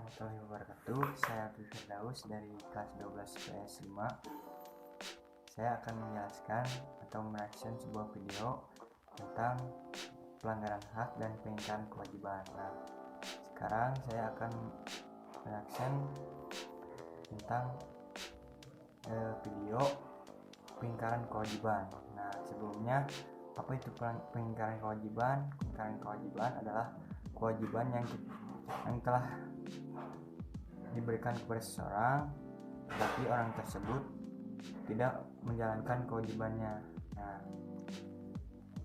warahmatullahi wabarakatuh. Saya Abdul Firdaus dari kelas 12 PS 5. Saya akan menjelaskan atau mereaction sebuah video tentang pelanggaran hak dan pengingkaran kewajiban. Nah, sekarang saya akan mereaction tentang video pengingkaran kewajiban. Nah, sebelumnya apa itu pengingkaran kewajiban? Pengingkaran kewajiban adalah kewajiban yang telah diberikan kepada seseorang, tapi orang tersebut tidak menjalankan kewajibannya. Nah,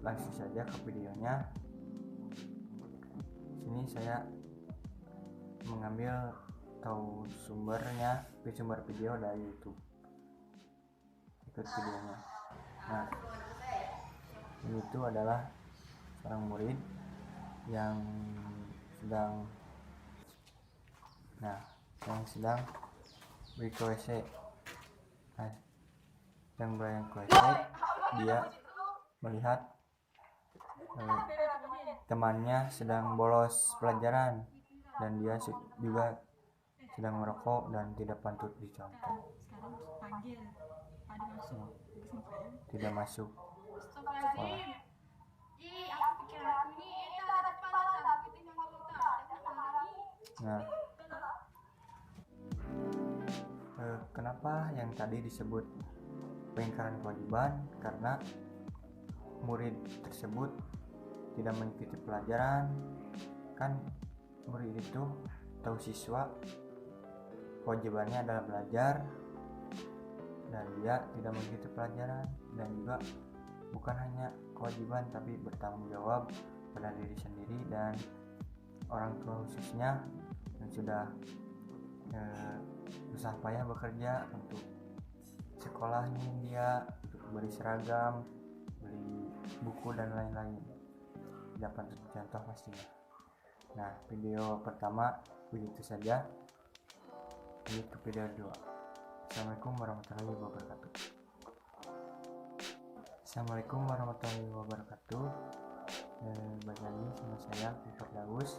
langsung saja ke videonya. Sini saya mengambil sumber video dari YouTube. Ikut videonya. Nah, ini itu adalah seorang murid yang sedang beri ke WC. Nah, yang berada ke WC, dia melihat temannya sedang bolos pelajaran dan dia juga sedang merokok dan tidak patut dicontoh. Tidak masuk sekolah. Nah, kenapa yang tadi disebut pengingkaran kewajiban? Karena murid tersebut tidak mengikuti pelajaran. Kan murid itu atau siswa kewajibannya adalah belajar, dan dia tidak mengikuti pelajaran, dan juga bukan hanya kewajiban tapi bertanggung jawab pada diri sendiri dan orang tua khususnya yang sudah susah payah bekerja untuk sekolahnya dia, untuk beli seragam, beli buku dan lain-lain. Dapat contoh pastinya. Nah, video pertama begitu saja. Ini ke video 2. Assalamualaikum warahmatullahi wabarakatuh. Assalamualaikum warahmatullahi wabarakatuh. Balik lagi sama saya Firdaus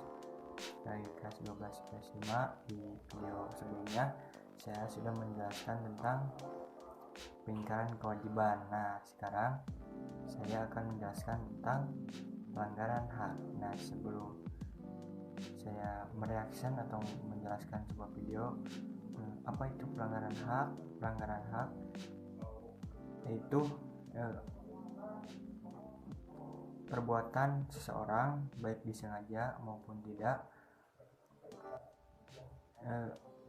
dari kelas 12 PS 5. Di video sebelumnya saya sudah menjelaskan tentang pengingkaran kewajiban. Nah, sekarang saya akan menjelaskan tentang pelanggaran hak. Nah, sebelum saya mereaction atau menjelaskan sebuah video, apa itu pelanggaran hak? Pelanggaran hak yaitu perbuatan seseorang, baik disengaja maupun tidak,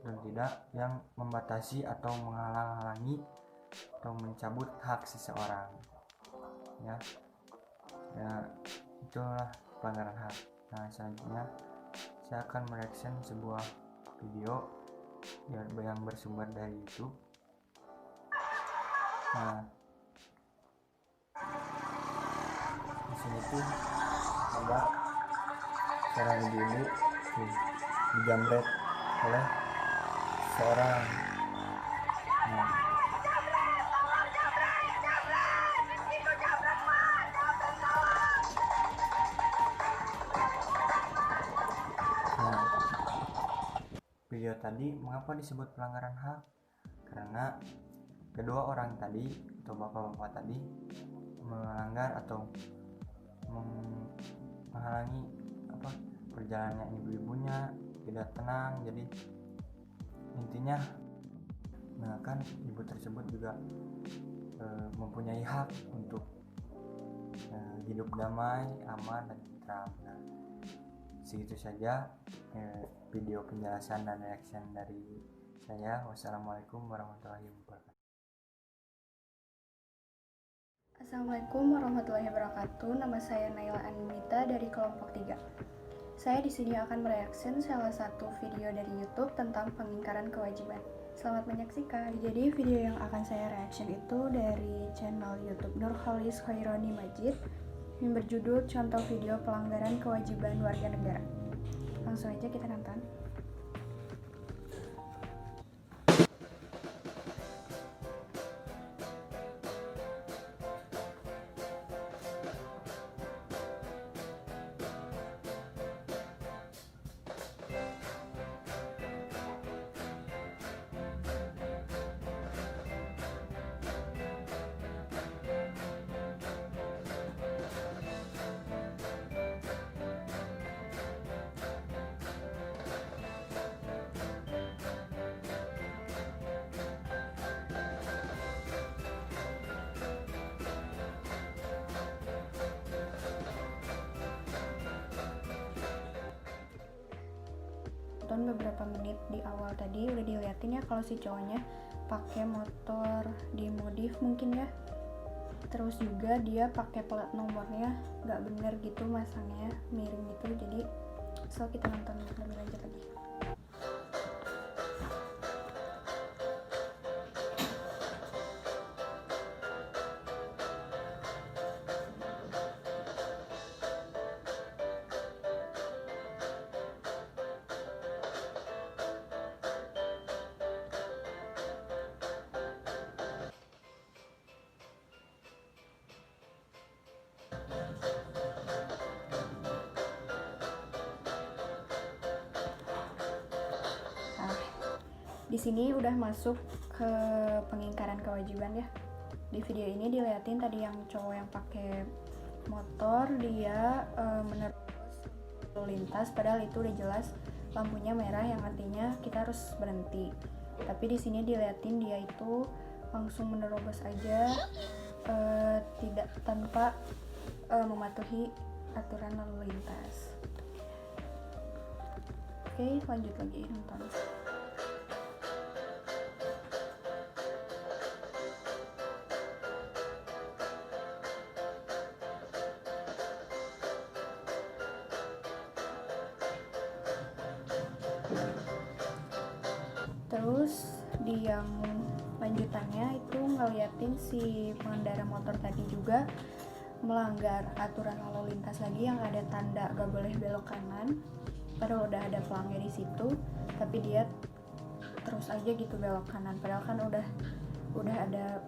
dan tidak yang membatasi atau menghalang-halangi atau mencabut hak seseorang. Ya, itulah pelanggaran hak. Nah, selanjutnya saya akan mereaction sebuah video yang bersumber dari YouTube. Nah, di sini tuh ada seorang ibu dijamret oleh seorang. Nah, video tadi mengapa disebut pelanggaran hak? Karena kedua orang tadi atau bapak-bapak tadi melanggar atau menghalangi perjalanannya ibu-ibunya, tidak tenang. Jadi intinya, nah kan ibu tersebut juga mempunyai hak untuk hidup damai, aman dan tentram. Nah, segitu saja video penjelasan dan reaction dari saya. Wassalamualaikum warahmatullahi wabarakatuh. Assalamualaikum warahmatullahi wabarakatuh. Nama saya Naila Anindita dari kelompok 3. Saya di sini akan mereaction salah satu video dari YouTube tentang pengingkaran kewajiban. Selamat menyaksikan. Jadi video yang akan saya reaction itu dari channel YouTube Nurholis Khaironi Majid yang berjudul Contoh Video Pelanggaran Kewajiban Warga Negara. Langsung aja kita nonton. nonton beberapa menit di awal tadi udah diliatin ya kalau si cowoknya pakai motor dimodif mungkin ya. Terus juga dia pakai plat nomornya nggak bener gitu, masangnya miring gitu. Jadi kita nonton lebih lanjut lagi. Di sini udah masuk ke pengingkaran kewajiban ya. Di video ini diliatin tadi yang cowok yang pakai motor dia menerobos lalu lintas, padahal itu udah jelas lampunya merah yang artinya kita harus berhenti. Tapi di sini diliatin dia itu langsung menerobos aja, tidak tanpa mematuhi aturan lalu lintas. Oke, lanjut lagi nonton. Terus di yang lanjutannya itu ngeliatin si pengendara motor tadi juga melanggar aturan lalu lintas lagi yang ada tanda gak boleh belok kanan, padahal udah ada pelangnya di situ, tapi dia terus aja gitu belok kanan, padahal kan udah ada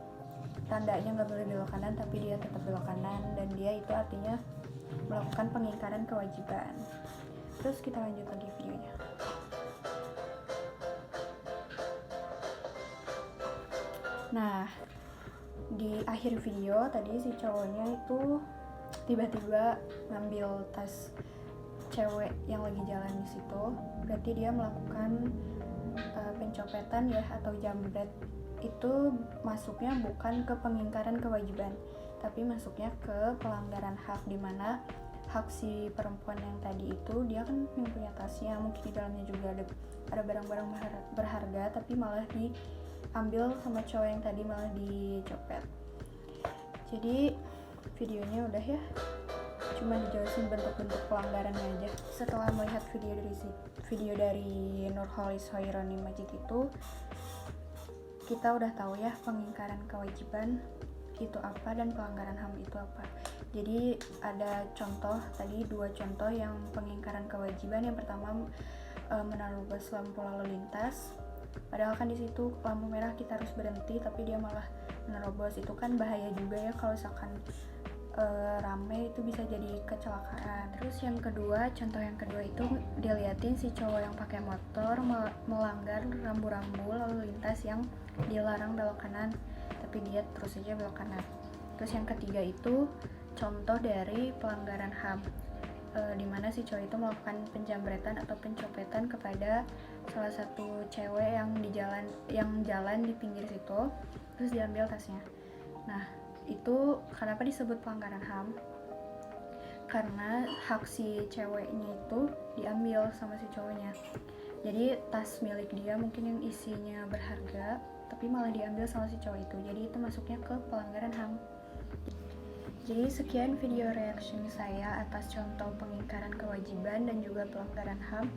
tandanya gak boleh belok kanan, tapi dia tetap belok kanan, dan dia itu artinya melakukan pengingkaran kewajiban. Terus kita lanjut lagi videonya. Nah, di akhir video tadi si cowoknya itu tiba-tiba ngambil tas cewek yang lagi jalan di situ. Berarti dia melakukan pencopetan ya, atau jambret. Itu masuknya bukan ke pengingkaran kewajiban, tapi masuknya ke pelanggaran hak, dimana hak si perempuan yang tadi itu dia kan yang punya tasnya, mungkin di dalamnya juga ada barang-barang berharga, tapi malah diambil sama cowok yang tadi, malah dicopet. Jadi videonya udah ya, cuma dijelasin bentuk-bentuk pelanggarannya aja. Setelah melihat video dari Nurholis Hoironi Majid itu, kita udah tahu ya pengingkaran kewajiban itu apa dan pelanggaran HAM itu apa. Jadi ada contoh tadi, 2 contoh yang pengingkaran kewajiban. Yang pertama menerobos lampu lalu lintas, padahal kan di situ lampu merah kita harus berhenti, tapi dia malah menerobos. Itu kan bahaya juga ya, kalau misalkan rame itu bisa jadi kecelakaan. Terus yang kedua, contoh yang kedua itu diliatin si cowok yang pakai motor melanggar rambu-rambu lalu lintas yang dilarang belok kanan, tapi dia terus aja belok kanan. Terus yang ketiga itu contoh dari pelanggaran HAM, dimana si cowok itu melakukan penjambretan atau pencopetan kepada salah satu cewek yang jalan di pinggir situ, terus diambil tasnya. Nah, itu kenapa disebut pelanggaran HAM? Karena hak si ceweknya itu diambil sama si cowoknya. Jadi tas milik dia mungkin yang isinya berharga, tapi malah diambil sama si cowok itu. Jadi itu masuknya ke pelanggaran HAM. Jadi sekian video reaction saya atas contoh pengingkaran kewajiban dan juga pelanggaran HAM.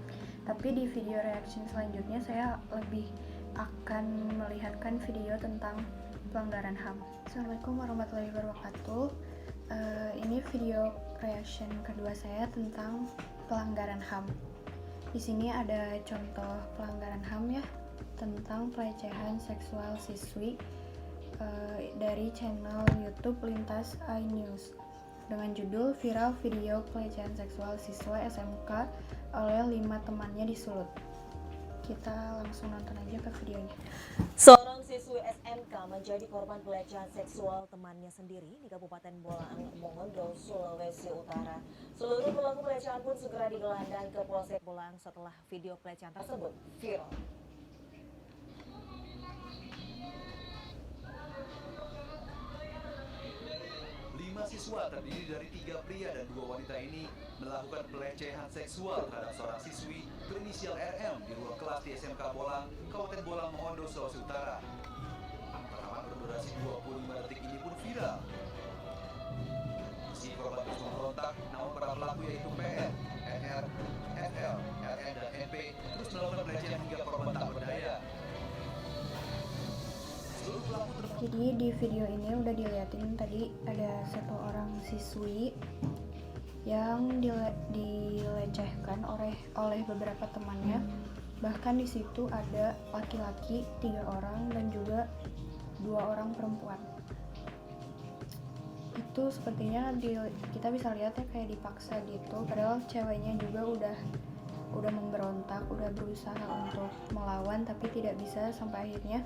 Tapi di video reaction selanjutnya saya lebih akan melihatkan video tentang pelanggaran HAM. Assalamualaikum warahmatullahi wabarakatuh. Ini video reaction kedua saya tentang pelanggaran HAM. Di sini ada contoh pelanggaran HAM ya, tentang pelecehan seksual siswi dari channel YouTube Lintas iNews dengan judul Viral Video Pelecehan Seksual Siswa SMK oleh 5 temannya di Sulut. Kita langsung nonton aja ke videonya. Seorang siswi SMK menjadi korban pelecehan seksual temannya sendiri di Kabupaten Bolaang, Mongondo, Sulawesi Utara. Seluruh pelaku pelecehan pun segera digelandang ke Polsek Bolaang setelah video pelecehan tersebut viral. Siswa terdiri dari 3 pria dan 2 wanita ini melakukan pelecehan seksual terhadap seorang siswi berinisial RM di ruang kelas di SMK Bolang, Kabupaten Bolang, Mongondo, Sulawesi Utara. Rekaman berdurasi 25 detik ini pun viral. Si korban terus memberontak, namun para pelaku yaitu PR, NR, FL, RN, dan NP terus melakukan pelecehan hingga korban tak berdaya. Seluruh pelaku Jadi di video ini udah diliatin tadi ada satu orang siswi yang dilecehkan oleh beberapa temannya. Bahkan di situ ada laki-laki 3 orang dan juga 2 orang perempuan. Itu sepertinya kita bisa lihat ya kayak dipaksa gitu. Padahal ceweknya juga udah memberontak, udah berusaha untuk melawan tapi tidak bisa, sampai akhirnya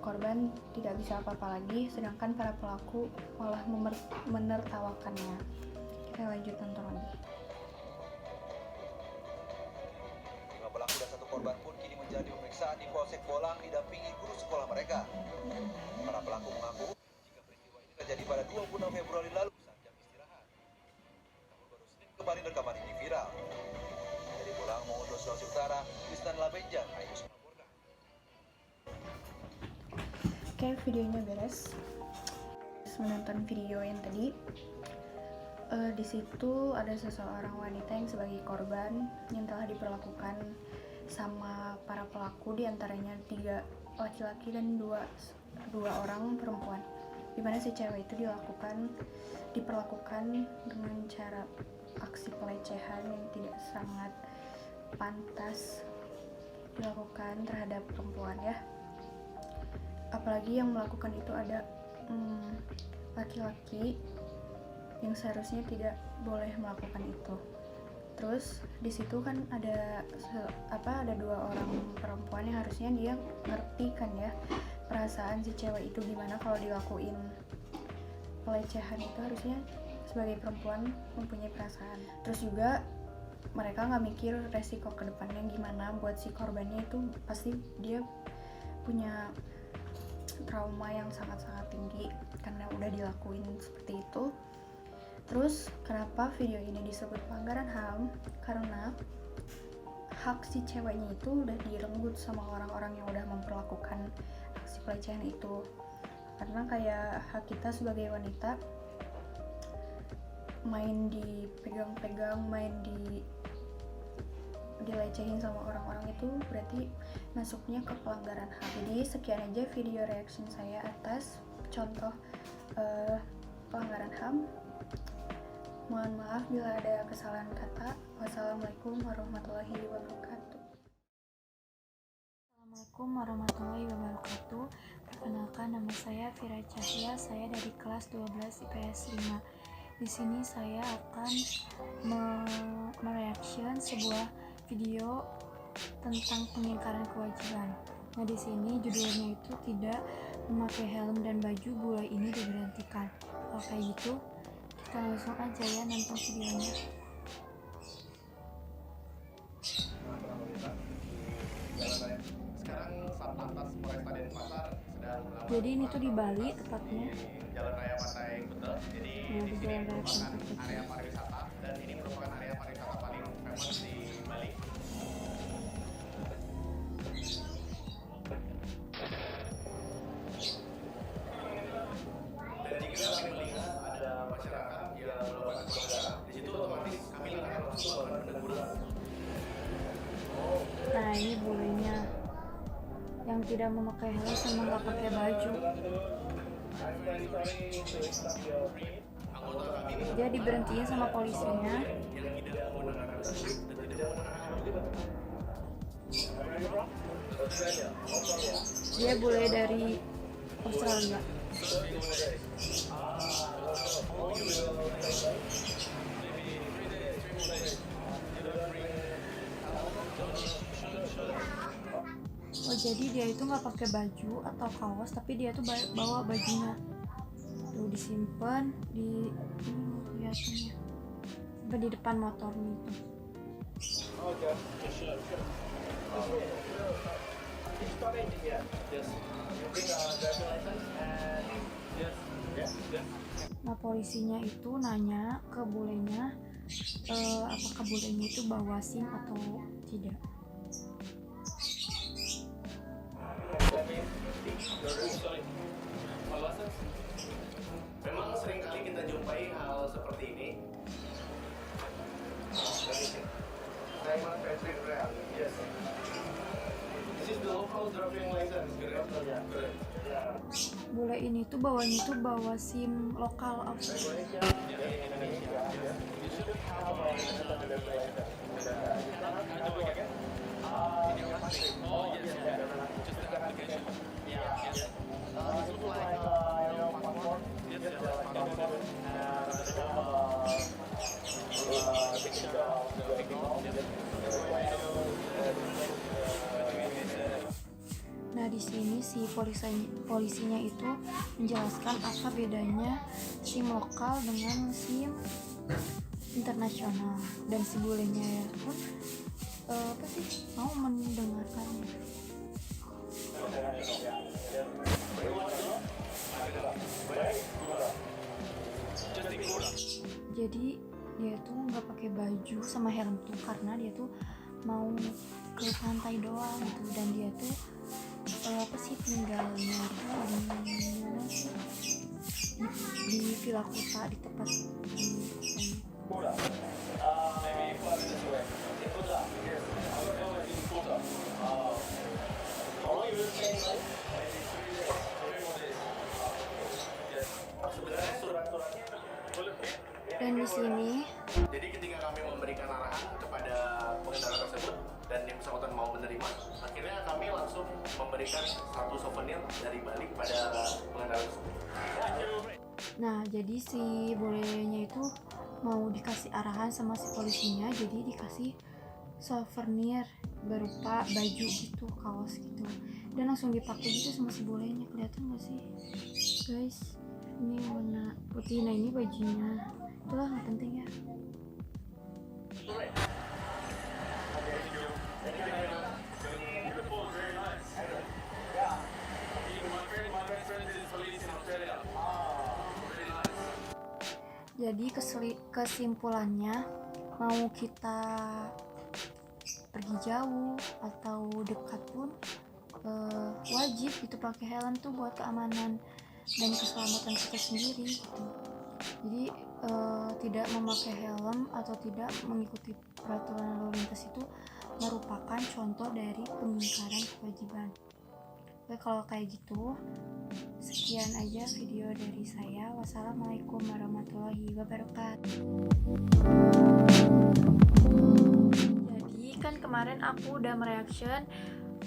korban tidak bisa apa-apa lagi, sedangkan para pelaku malah menertawakannya. Kita lanjut nonton lagi. 5 pelaku dan 1 korban pun kini menjalani pemeriksaan di Polsek Bolang didampingi guru sekolah mereka. Para pelaku mengaku jika peristiwa ini terjadi pada 26 Februari lalu saat jam istirahat. Namun baru Senin kemarin rekaman ini viral. Dari Bolang, Mongondo, Sulawesi Utara, Kristan Labenjan, Ayus melaporkan. Oke, videonya beres. Menonton video yang tadi, di situ ada seseorang wanita yang sebagai korban yang telah diperlakukan sama para pelaku, diantaranya 3 laki-laki dan 2 orang perempuan. Dimana si cewek itu diperlakukan dengan cara aksi pelecehan yang tidak sangat pantas dilakukan terhadap perempuan ya. Apalagi yang melakukan itu ada laki-laki yang seharusnya tidak boleh melakukan itu. Terus di situ kan ada 2 orang perempuan yang harusnya dia ngerti kan ya perasaan si cewek itu gimana kalau dilakuin pelecehan. Itu harusnya sebagai perempuan mempunyai perasaan. Terus juga mereka nggak mikir resiko kedepannya gimana buat si korbannya. Itu pasti dia punya trauma yang sangat-sangat tinggi karena udah dilakuin seperti itu. Terus kenapa video ini disebut pelanggaran HAM? Karena hak si ceweknya itu udah direnggut sama orang-orang yang udah memperlakukan aksi pelecehan itu. Karena kayak hak kita sebagai wanita main dipegang-pegang, dilecehin sama orang-orang itu berarti masuknya ke pelanggaran HAM. Jadi sekian aja video reaction saya atas contoh pelanggaran HAM. Mohon maaf bila ada kesalahan kata. Wassalamualaikum warahmatullahi wabarakatuh. Assalamualaikum warahmatullahi wabarakatuh. Perkenalkan, nama saya Fira Cahya. Saya dari kelas 12 IPS 5. Di sini saya akan mereaction sebuah video tentang pengingkaran kewajiban. Nah, di sini judulnya itu tidak memakai helm dan baju bule ini diberhentikan. Kalau kayak gitu, kita langsung aja ya nonton videonya. Sekarang Satlantas Polresta Denpasar sedang melakukan Jadi ini tuh di Bali tepatnya. Jalan Raya Pantai Kuta. Jadi Nah, di di sini Jalan Raya merupakan Pantai Kuta. area pariwisata dan ini merupakan area pariwisata paling famous di Bali. Dan jika kami melihat ada masyarakat yang melakukan pelanggaran, di situ otomatis kami akan langsung melakukan peneguran. Nah, ini bulenya yang tidak memakai helm sama nggak pakai baju. Dia diberhentiin sama polisinya. Dia bule dari Australia. Oh, jadi dia itu nggak pakai baju atau kaos, tapi dia tuh bawa bajunya. Tuh disimpan di ini mau kelihatannya. Sampai di depan motornya itu. Nah polisinya itu nanya ke bulenya apakah bulenya itu bawa SIM atau tidak. Memang sering kali kita jumpai hal seperti ini. Yes. This is the local driving license, correct? Yeah. Bule ini tuh bawa SIM lokal apa? Nah di sini si polisinya itu menjelaskan apa bedanya SIM lokal dengan SIM internasional, dan si bulenya pun mau mendengarkannya. Jadi dia tuh nggak pakai baju sama helm tuh karena dia tuh mau ke pantai doang gitu, dan dia tuh tinggalnya tuh di Villa Kuta, di tempat di dan di sini. Jadi ketika kami memberikan arahan kepada pengendara tersebut dan yang bersangkutan mau menerima, akhirnya kami langsung memberikan satu souvenir dari Bali kepada pengendara tersebut. Nah jadi si bulenya itu mau dikasih arahan sama si polisinya, jadi dikasih souvenir berupa baju gitu, kaos gitu, dan langsung dipakai gitu sama si bulenya. Kelihatan gak sih guys, ini warna putih. Nah ini bajunya, itulah nggak penting ya. Jadi kesimpulannya, mau kita pergi jauh atau dekat pun wajib itu pakai helm tuh buat keamanan dan keselamatan kita sendiri gitu. Jadi tidak memakai helm atau tidak mengikuti peraturan lalu lintas itu merupakan contoh dari pengingkaran kewajiban. Oke, kalau kayak gitu sekian aja video dari saya. Wassalamualaikum warahmatullahi wabarakatuh. Jadi kan kemarin aku udah mereaction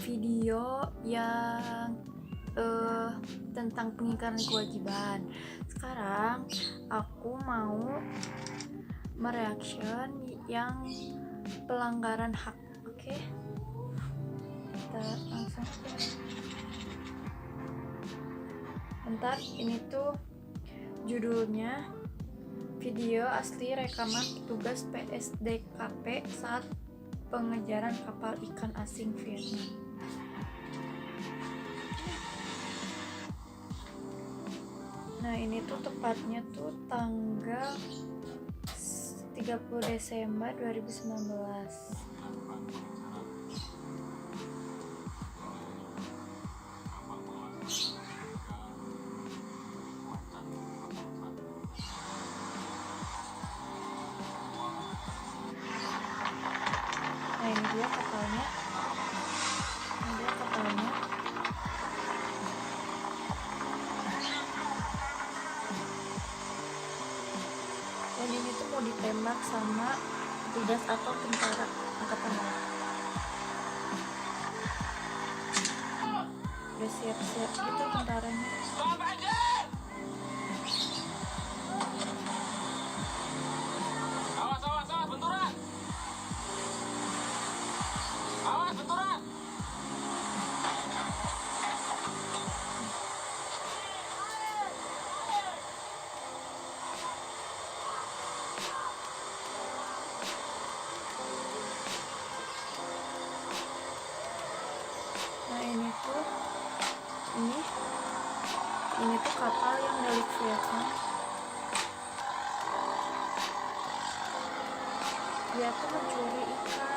video yang tentang pengingkaran kewajiban. Sekarang aku mau mereaction yang pelanggaran hak. Oke, kita langsung. Bentar, ini tuh judulnya video asli rekaman petugas PSDKP saat pengejaran kapal ikan asing Vietnam. Nah ini tuh tepatnya tuh tanggal 30 Desember 2019. Nah ini dia kapalnya. Dan ini tuh mau ditembak sama petugas atau tentara angkatan laut. Udah siap-siap gitu tentaranya. Nah ini tuh ini tuh kapal yang milik Vietnam. Dia tuh mencuri ikan.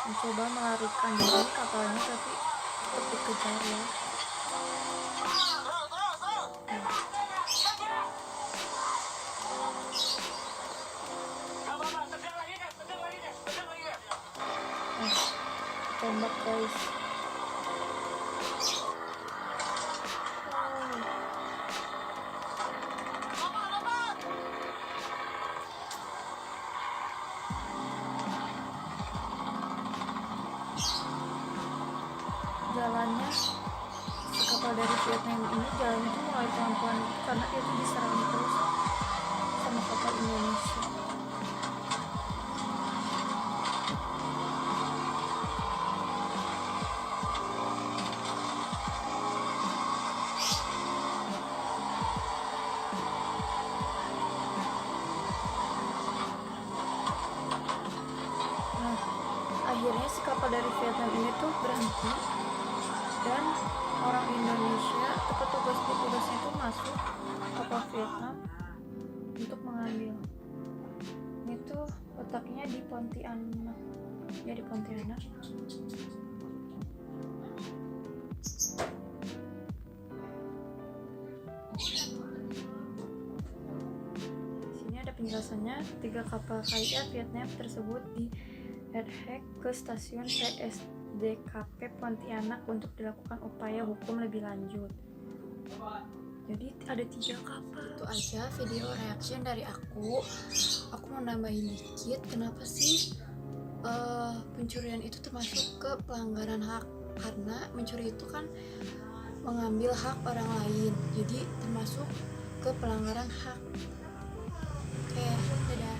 Mencoba melarikan diri kapalnya tapi tetap dikejar ya. Tembak guys. Jalannya si kapal dari Vietnam ini jalannya tuh mulai pelan-pelan karena dia tuh diserang terus sama kapal Indonesia. Nah, akhirnya si kapal dari Vietnam ini tuh berhenti dan orang Indonesia atau petugasnya itu masuk kapal Vietnam untuk mengambil. Ini tuh letaknya di Pontianak, ya di Pontianak. Sini ada penjelasannya. 3 kapal KIA Vietnam tersebut di-adhek ke stasiun PSDKP Pontianak untuk dilakukan upaya hukum lebih lanjut. Jadi ada 3 kapal. Itu aja video reaction dari aku. Aku mau nambahin dikit, kenapa sih pencurian itu termasuk ke pelanggaran hak? Karena mencuri itu kan mengambil hak orang lain, jadi termasuk ke pelanggaran hak. Oke, dadah.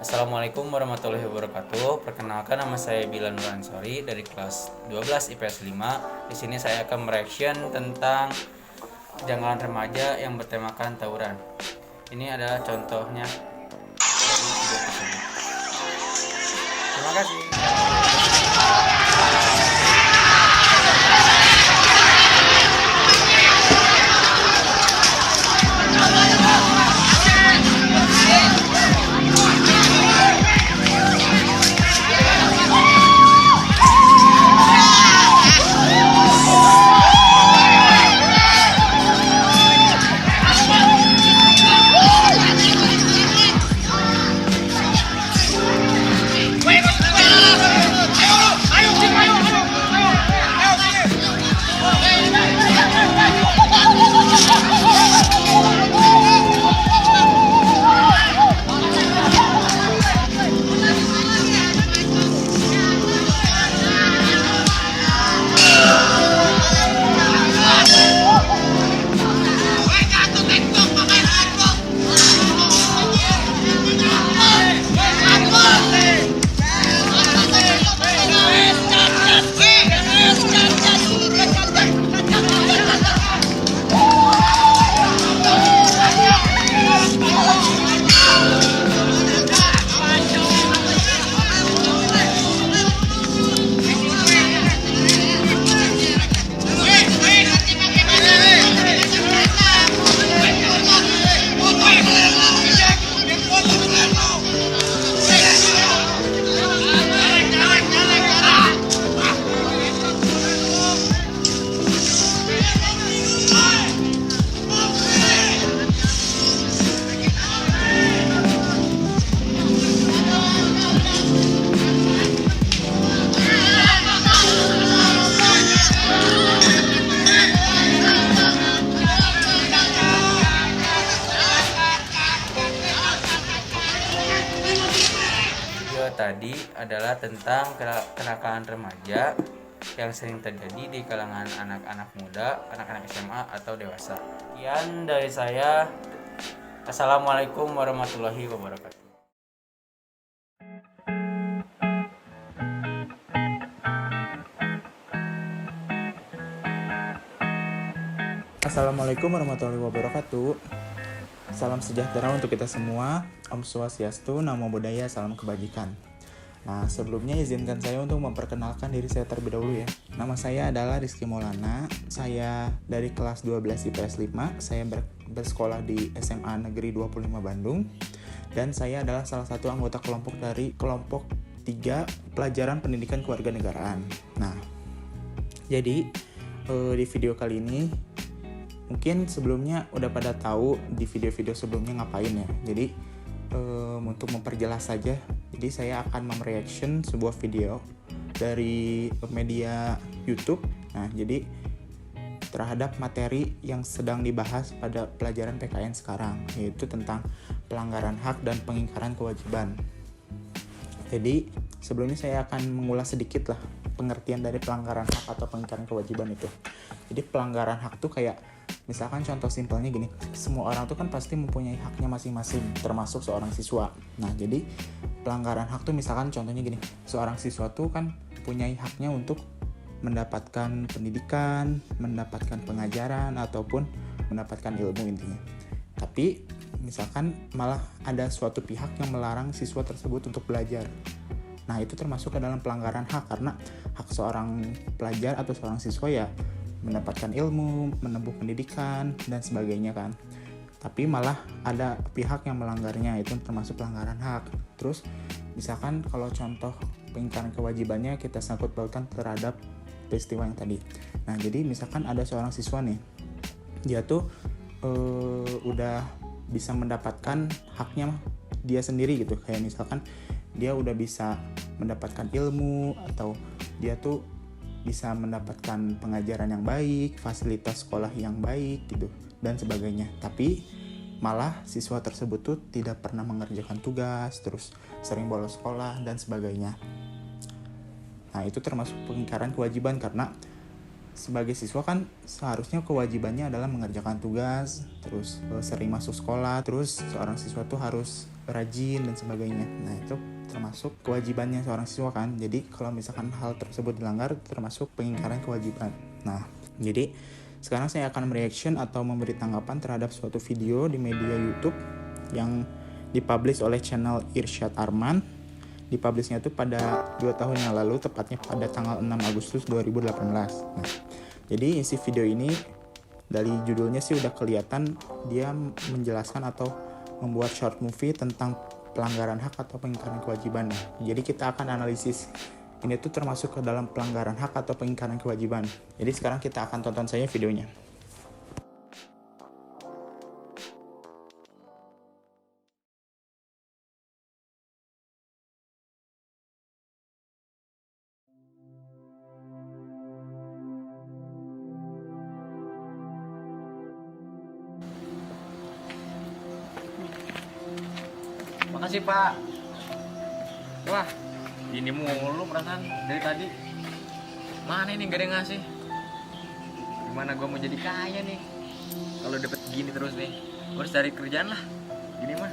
Assalamualaikum warahmatullahi wabarakatuh. Perkenalkan, nama saya Bilan Nur Ansori dari kelas 12 IPS 5. Di sini saya akan mereaction tentang janggalan remaja yang bertemakan tawuran. Ini adalah contohnya dari video tersebut. Terima kasih. Tadi adalah tentang kenakalan remaja yang sering terjadi di kalangan anak-anak muda, anak-anak SMA atau dewasa. Sekian dari saya. Assalamualaikum warahmatullahi wabarakatuh. Assalamualaikum warahmatullahi wabarakatuh. Salam sejahtera untuk kita semua. Om Swastiastu, Namo Buddhaya, salam kebajikan. Nah, sebelumnya izinkan saya untuk memperkenalkan diri saya terlebih dahulu ya. Nama saya adalah Rizky Maulana. Saya dari kelas 12 IPS 5. Saya bersekolah di SMA Negeri 25 Bandung. Dan saya adalah salah satu anggota kelompok dari kelompok 3 Pelajaran Pendidikan Kewarganegaraan. Nah, jadi di video kali ini mungkin sebelumnya udah pada tahu di video-video sebelumnya ngapain ya. Jadi untuk memperjelas saja, jadi saya akan mereaction sebuah video dari media YouTube. Nah, jadi terhadap materi yang sedang dibahas pada pelajaran PKN sekarang, yaitu tentang pelanggaran hak dan pengingkaran kewajiban. Jadi sebelumnya saya akan mengulas sedikit lah pengertian dari pelanggaran hak atau pengingkaran kewajiban itu. Jadi pelanggaran hak tuh kayak misalkan contoh simpelnya gini, semua orang tuh kan pasti mempunyai haknya masing-masing, termasuk seorang siswa. Nah, jadi pelanggaran hak tuh misalkan contohnya gini, seorang siswa tuh kan punya haknya untuk mendapatkan pendidikan, mendapatkan pengajaran, ataupun mendapatkan ilmu intinya. Tapi misalkan malah ada suatu pihak yang melarang siswa tersebut untuk belajar. Nah, itu termasuk ke dalam pelanggaran hak, karena hak seorang pelajar atau seorang siswa ya mendapatkan ilmu, menempuh pendidikan, dan sebagainya kan. Tapi malah ada pihak yang melanggarnya, itu termasuk pelanggaran hak. Terus misalkan kalau contoh pengingkaran kewajibannya kita sangkut pautkan terhadap peristiwa yang tadi. Nah, jadi misalkan ada seorang siswa nih, dia tuh udah bisa mendapatkan haknya dia sendiri gitu. Kayak misalkan dia udah bisa mendapatkan ilmu, atau dia tuh bisa mendapatkan pengajaran yang baik, fasilitas sekolah yang baik gitu, dan sebagainya. Tapi malah siswa tersebut tuh tidak pernah mengerjakan tugas, terus sering bolos sekolah, dan sebagainya. Nah, itu termasuk pengingkaran kewajiban, karena sebagai siswa kan seharusnya kewajibannya adalah mengerjakan tugas, terus sering masuk sekolah, terus seorang siswa tuh harus rajin dan sebagainya. Nah, itu termasuk kewajibannya seorang siswa kan. Jadi kalau misalkan hal tersebut dilanggar, termasuk pengingkaran kewajiban. Nah, jadi sekarang saya akan mereaction atau memberi tanggapan terhadap suatu video di media YouTube yang dipublish oleh channel Irsyad Arman. Dipublishnya itu pada 2 tahun yang lalu, tepatnya pada tanggal 6 Agustus 2018. Nah, jadi isi video ini dari judulnya sih udah kelihatan dia menjelaskan atau membuat short movie tentang pelanggaran hak atau pengingkaran kewajiban. Jadi kita akan analisis ini tuh termasuk ke dalam pelanggaran hak atau pengingkaran kewajiban. Jadi sekarang kita akan tonton saja videonya. Makasih Pak. Wah, ini mulu perasaan dari tadi. Mana ini gak ada yang ngasih? Gimana gue mau jadi kaya nih kalau dapet gini terus nih? Gue harus cari kerjaan lah. Gini mah.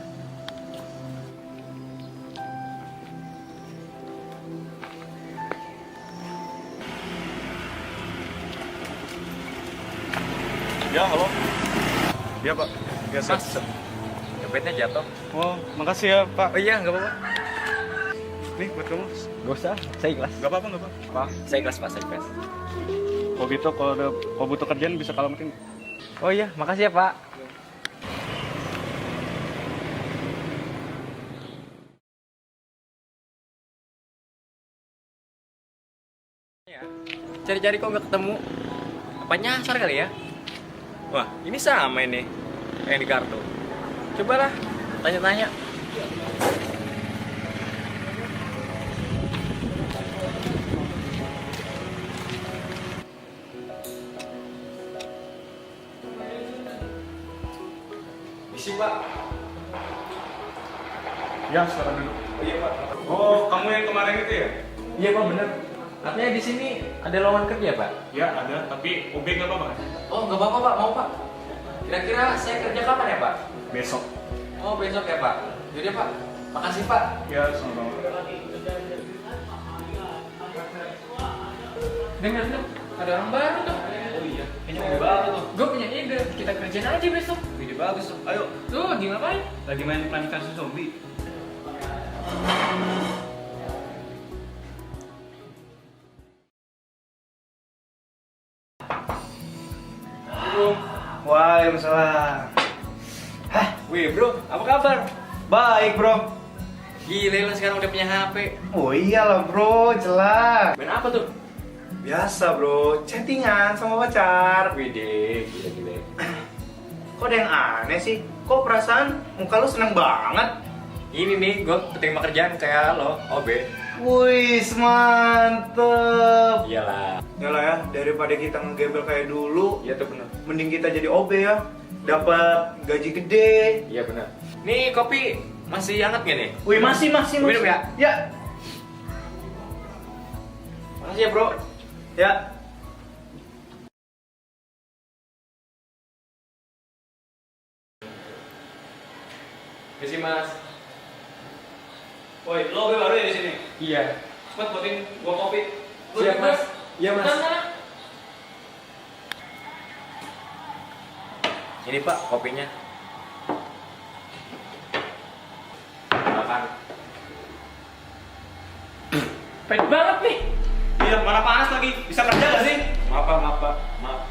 Ya, halo. Iya, Pak. Ya, Mas, dompetnya jatuh. Oh, makasih ya, Pak. Oh iya, nggak apa-apa. Nih, buat kamu. Gak usah, saya ikhlas. Gak apa-apa, gak apa-apa. Pak, saya ikhlas, Pak, saya ikhlas. Kalau gitu, kalau butuh kerjaan bisa kalamatin. Oh iya, makasih ya, Pak. Cari-cari kok nggak ketemu. Apa nyasar kali ya? Wah, ini sama ini yang di kartu. Cobalah tanya-tanya. Isi Pak. Ya, silakan duduk. Oh iya Pak. Oh, kamu yang kemarin itu ya? Iya Pak, bener. Katanya di sini ada lowongan kerja Pak. Ya, ada. Tapi OB nggak apa-apa kan? Oh nggak apa-apa Pak, mau Pak. Kira-kira saya kerja kapan ya Pak? Besok. Oh besok ya Pak. Jadi Pak, makasih Pak. Ya, sama-sama. Dengar ada orang baru tuh. Oh iya, kayaknya Ide bagus tuh. Gue punya ide, kita kerjain aja besok. Ide bagus tuh. Ayo. Tuh, lagi ngapain? Lagi main Plants vs Zombie. Waalaikumsalam. Hah, Wih bro, apa kabar? baik bro. Gile lo sekarang udah punya HP. Oh iyalah bro, jelas. Main apa tuh? Biasa bro, chattingan sama pacar. Widih, gila-gila. Kok ada yang aneh sih? Kok perasaan muka lu seneng banget? Ini nih, gue keterima kerjaan kayak lo, OB. Wih, mantep. Iyalah. Yalah ya, daripada kita ngegebel kayak dulu, Iya tuh bener. mending kita jadi OB ya. Dapat gaji gede. Iya bener. Nih kopi masih hangat gak nih? Wih, masih. Minum ya? Ya. Makasih ya bro. Ya. Misi mas. Woi, lo OB baru ya di sini? Iya. Cepet buatin gua kopi. Siap mas. Iya mas. Ini pak kopinya. Makan. Pahit banget nih. Iya, mana panas lagi? Bisa kerja gak sih? Maaf pak. Maaf.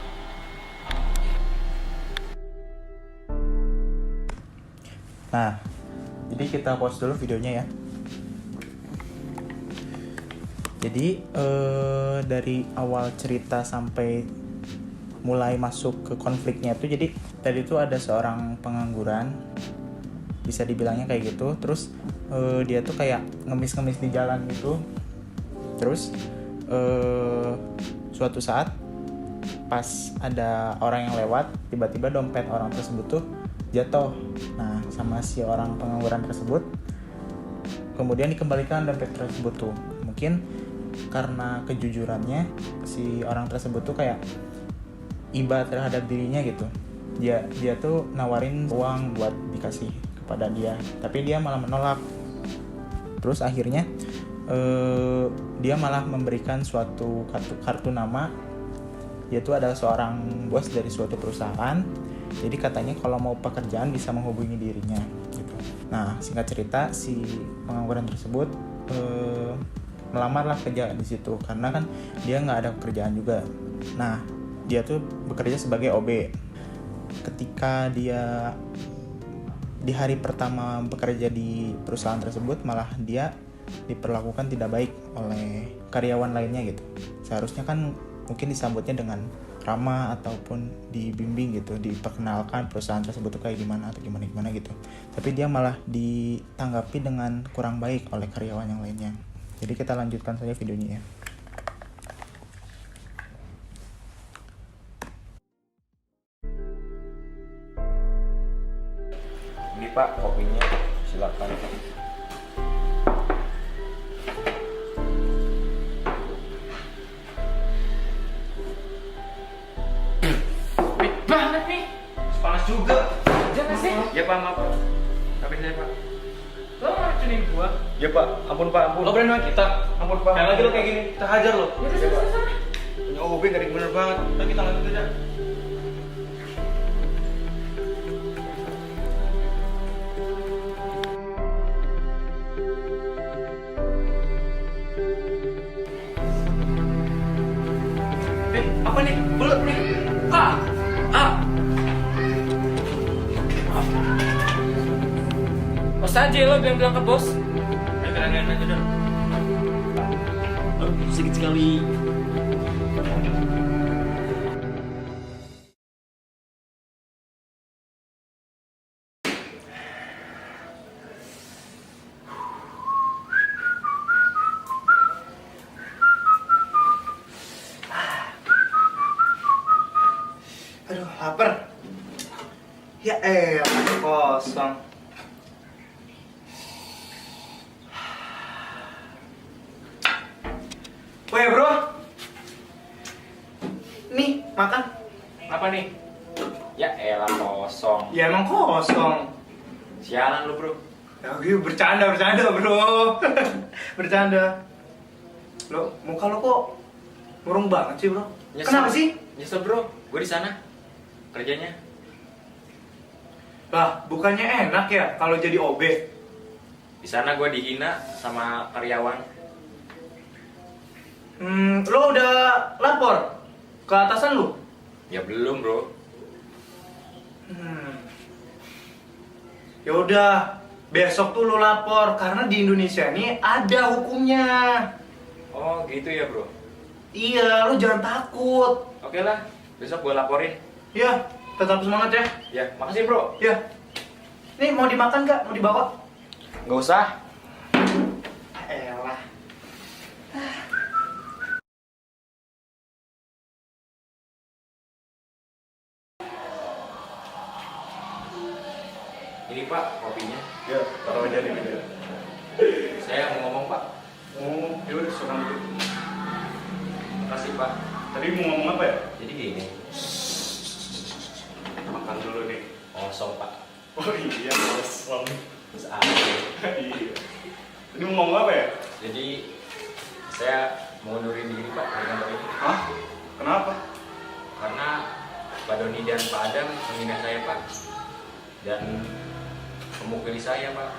Nah, jadi kita pause dulu videonya ya. Jadi dari awal cerita sampai mulai masuk ke konfliknya itu, jadi tadi itu ada seorang pengangguran, bisa dibilangnya kayak gitu. Terus dia tuh kayak ngemis-ngemis di jalan gitu. Terus suatu saat pas ada orang yang lewat, tiba-tiba dompet orang tersebut tuh jatuh. Nah, sama si orang pengangguran tersebut kemudian dikembalikan dompet tersebut tuh. Mungkin karena kejujurannya si orang tersebut tuh kayak iba terhadap dirinya gitu. Dia tuh nawarin uang buat dikasih kepada dia, tapi dia malah menolak. Terus akhirnya dia malah memberikan suatu kartu nama. Dia tuh adalah seorang bos dari suatu perusahaan. Jadi katanya kalau mau pekerjaan bisa menghubungi dirinya gitu. Nah, singkat cerita si pengangguran tersebut melamarlah kerja di situ karena kan dia nggak ada pekerjaan juga. Nah, dia tuh bekerja sebagai OB. Ketika dia di hari pertama bekerja di perusahaan tersebut, malah dia diperlakukan tidak baik oleh karyawan lainnya gitu. Seharusnya kan mungkin disambutnya dengan ramah ataupun dibimbing gitu, diperkenalkan perusahaan tersebut tuh kayak gimana atau gimana gitu. Tapi dia malah ditanggapi dengan kurang baik oleh karyawan yang lainnya. Jadi kita lanjutkan saja videonya ya. Ini pak kopinya, silakan. Pahit banget nih. Panas juga. Jangan sih. Ya pak, maaf pak. Maafin saya pak. Lo ngeracunin gua? Ya pak, ampun pak, ampun. Lo berani sama kita? Ampun pak. Kayak lagi lo kayak gini, kita hajar lo. Ya udah sana. Punya OB gak ada yang bener banget. Nah, kita lanjut aja. Apa nih? Belut nih. Bos aja lo bilang ke bos. Kalian aja dah. Sedikit sekali. Aduh, lapar. Ya kosong. Woi bro, nih makan. Apa nih? Ya elah kosong. Ya emang kosong. Sialan lu bro. Ya gue bercanda bro. Bercanda. Lo muka lo kok murung banget sih bro? Nyesel. Kenapa sih? Nyesel bro. Gue di sana kerjanya. Lah, bukannya enak ya kalau jadi OB? Di sana gue dihina sama karyawan. Lo udah lapor ke atasan lu? Ya belum bro. Ya udah, besok tuh lo lapor karena di Indonesia nih ada hukumnya. Oh gitu ya bro. Iya, lo jangan takut. Oke lah, besok gue laporin. Ya, tetap semangat ya. Ya, makasih bro. Ya. Nih mau dimakan nggak? Mau dibawa? Nggak usah. Elah. Ini pak, kopinya. Ya, taruh aja di meja. Saya mau ngomong pak. Oh, ya udah silakan dulu. Makasih pak. Tadi mau ngomong apa ya? Jadi gini, Makan dulu nih. kosong pak. Oh iya, kosong. Terus ada. Iya. Tadi mau ngomong apa ya? Jadi saya mau ngundurin diri pak dari kantor ini. Hah? Kenapa? Karena Pak Doni dan Pak Adam menghina saya pak dan memukuli saya pak.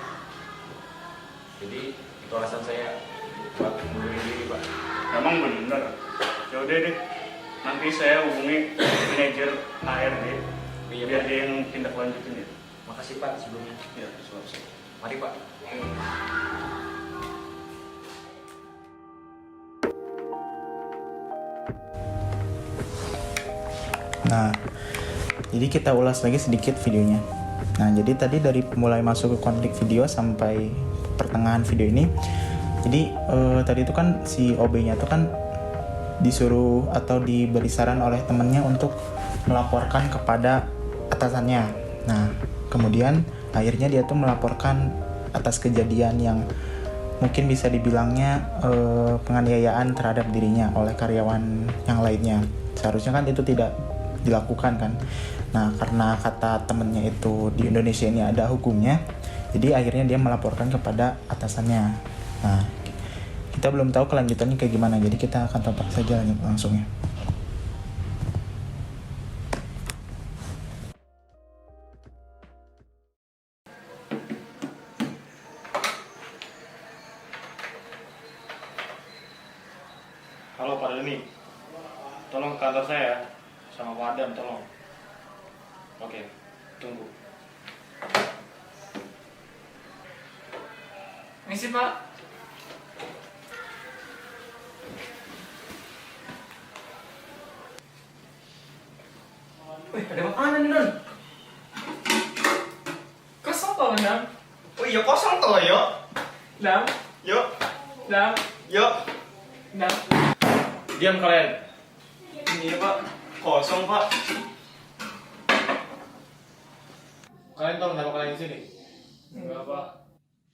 Jadi itu alasan saya buat ngundurin diri pak. Emang bener. Ya udah deh. Nanti saya hubungi manajer HRD Iya, biar Pak. dia yang tindak lanjutin ya. Makasih pak sebelumnya. Ya, siap. Mari pak. Nah, jadi kita ulas lagi sedikit videonya. Nah, jadi tadi dari mulai masuk ke konflik video sampai pertengahan video ini, jadi tadi itu kan si OB-nya itu kan disuruh atau diberi saran oleh temennya untuk melaporkan kepada atasannya. Nah, kemudian akhirnya dia tuh melaporkan atas kejadian yang mungkin bisa dibilangnya penganiayaan terhadap dirinya oleh karyawan yang lainnya. Seharusnya kan itu tidak dilakukan kan. Nah, karena kata temennya itu di Indonesia ini ada hukumnya, jadi akhirnya dia melaporkan kepada atasannya. Nah, kita belum tahu kelanjutannya kayak gimana, jadi kita akan tonton saja langsungnya. Halo Pak Doni, tolong ke kantor saya sama Pak Adam, tolong. Oke, tunggu. Misi Pak. Wih, ada makanan nih Non. Kosong toh Nam. Oh iya kosong toh yo. Nam. Yuk. Nam. Yuk. Nam. Diam kalian. Ini Pak. Kosong Pak. Kalian tahu kenapa kalian di sini? Enggak Pak.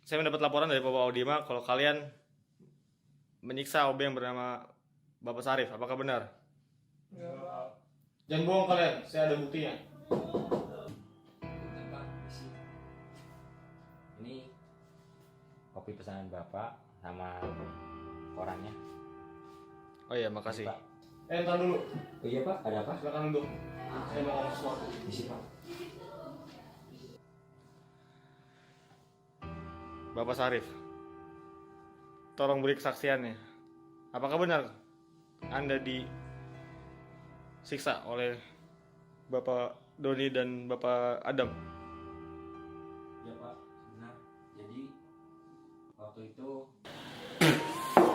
Saya mendapat laporan dari Bapak Audima kalau kalian menyiksa OB yang bernama Bapak Sarif. Apakah benar? Enggak Pak. Jangan bohong kalian, saya ada buktinya. Ini kopi pesanan bapak sama korannya. Oh iya, makasih. Pak. Entar dulu. Oh iya pak, ada apa? Silakan duduk. Saya mau ngomong sesuatu. Isi pak. Bapak Sarif, tolong beri kesaksiannya. Apakah benar Anda disiksa oleh Bapak Doni dan Bapak Adam? Ya pak, benar. Jadi waktu itu.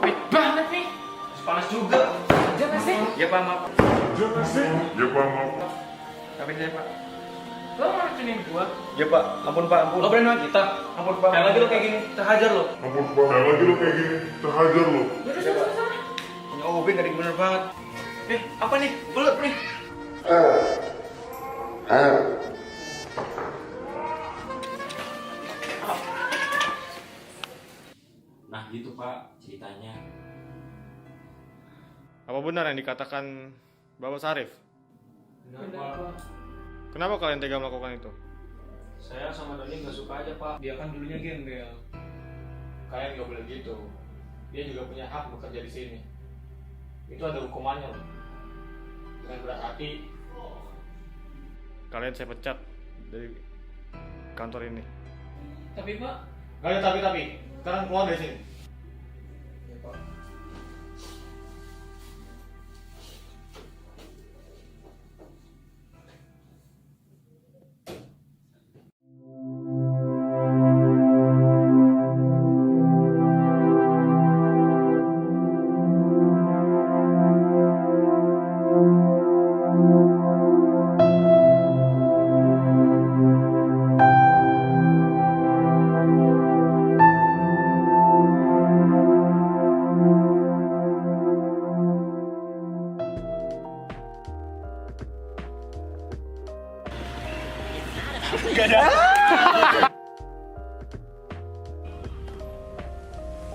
Wih, banget nih. Panas juga. Jangan sih. Ya pak, maaf. Tapi saya Pak. Lo mau racunin gua? Ya Pak, ampun Pak, ampun. Lo berani sama kita? Ampun Pak. Kayak lagi lo kayak gini, terhajar lo. Yaudah, sana. Punya OB gak ada bener banget. Apa nih? Belut nih. Nah gitu pak ceritanya. Apa benar yang dikatakan Bapak Sarif? Benar Pak. Kenapa kalian tega melakukan itu? Saya sama Doni nggak suka aja Pak. Dia kan dulunya gembel. Kalian gak boleh gitu. Dia juga punya hak bekerja di sini. Itu ada hukumannya loh. Dengan berat hati, kalian saya pecat dari kantor ini. Tapi Pak, Gak ada tapi. Sekarang keluar dari sini.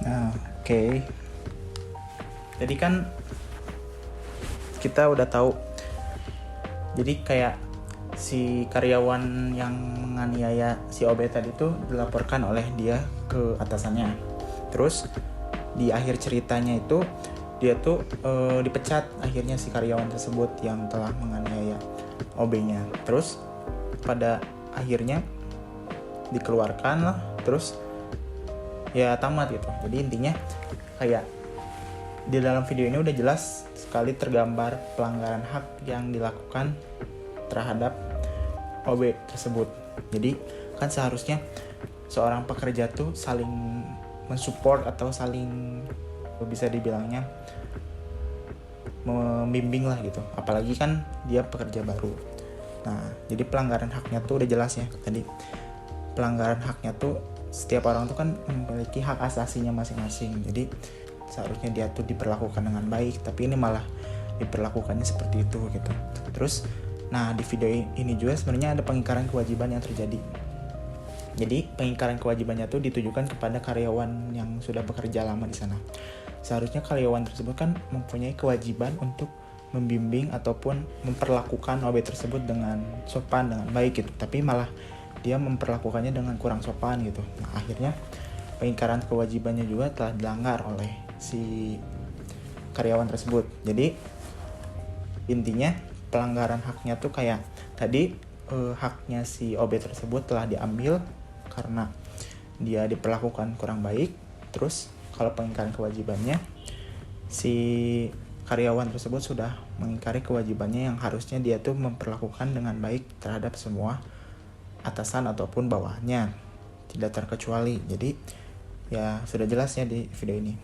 Nah, oke. Jadi kan kita udah tahu. Jadi kayak si karyawan yang menganiaya si OB tadi tuh dilaporkan oleh dia ke atasannya. Terus di akhir ceritanya itu dia tuh dipecat akhirnya si karyawan tersebut yang telah menganiaya OB-nya. Terus pada akhirnya dikeluarkan lah. Terus ya tamat gitu. Jadi intinya kayak di dalam video ini udah jelas sekali tergambar pelanggaran hak yang dilakukan terhadap OB tersebut. Jadi kan seharusnya seorang pekerja tuh saling mensupport atau saling bisa dibilangnya membimbing lah gitu. Apalagi kan dia pekerja baru. Nah, jadi pelanggaran haknya tuh udah jelas ya tadi. Pelanggaran haknya tuh setiap orang tuh kan memiliki hak asasinya masing-masing. Jadi seharusnya dia tuh diperlakukan dengan baik, tapi ini malah diperlakukannya seperti itu gitu. Terus nah di video ini juga sebenarnya ada pengingkaran kewajiban yang terjadi. Jadi pengingkaran kewajibannya tuh ditujukan kepada karyawan yang sudah bekerja lama di sana. Seharusnya karyawan tersebut kan mempunyai kewajiban untuk membimbing ataupun memperlakukan OB tersebut dengan sopan, dengan baik gitu. Tapi malah dia memperlakukannya dengan kurang sopan gitu. Nah, akhirnya pengingkaran kewajibannya juga telah dilanggar oleh si karyawan tersebut. Jadi intinya pelanggaran haknya tuh kayak tadi haknya si OB tersebut telah diambil karena dia diperlakukan kurang baik. Terus kalau pengingkaran kewajibannya si karyawan tersebut sudah mengingkari kewajibannya yang harusnya dia tuh memperlakukan dengan baik terhadap semua atasan ataupun bawahnya, tidak terkecuali. Jadi ya sudah jelas ya di video ini.